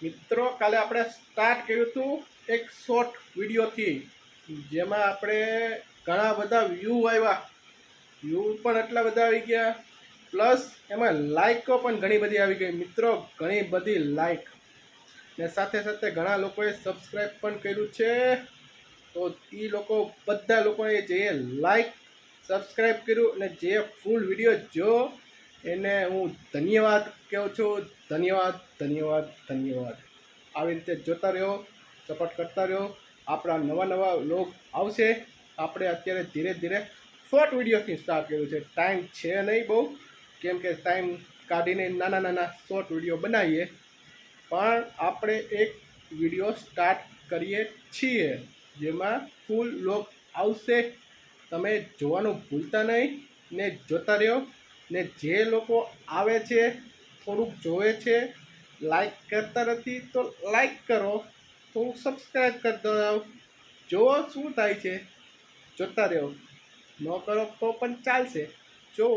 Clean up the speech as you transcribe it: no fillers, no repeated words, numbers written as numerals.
મિત્રો કાલે આપણે સ્ટાર્ટ કર્યું હતું એક શોર્ટ વિડીયોથી, જેમાં આપણે ઘણા બધા વ્યૂ આવ્યા. વ્યૂ પણ એટલા બધા આવી ગયા, પ્લસ એમાં લાઇકો પણ ઘણી બધી આવી ગઈ મિત્રો, ઘણી બધી લાઇક. ને સાથે સાથે ઘણા લોકોએ સબસ્ક્રાઈબ પણ કર્યું છે. તો એ લોકો બધા લોકોએ જે લાઇક સબસ્ક્રાઈબ કર્યું અને જે ફૂલ વિડીયો જો એને હું ધન્યવાદ કહું છું. ધન્યવાદ ધન્યવાદ ધન્યવાદ. આવી રીતે જોતા રહ્યો, સપોર્ટ કરતા રહ્યો. આપણા નવા નવા વ્લોગ આવશે. આપણે અત્યારે ધીરે ધીરે શોર્ટ વિડીયોથી સ્ટાર્ટ કર્યું છે. ટાઈમ છે નહીં બહુ, કેમ કે ટાઈમ કાઢીને નાના નાના શોર્ટ વિડીયો બનાવીએ, પણ આપણે એક વિડીયો સ્ટાર્ટ કરીએ છીએ જેમાં ફૂલ વ્લોગ આવશે. તમે જોવાનું ભૂલતા નહીં ને જોતા રહ્યો. ને જે લોકો આવે છે, થોડુંક જોવે છે, લાઈક કરતા નથી તો લાઈક કરો, થોડુંક સબસ્ક્રાઈબ કરી દો. જોવો શું થાય છે, જોતા રહ્યો. ન કરો તો પણ ચાલશે. જો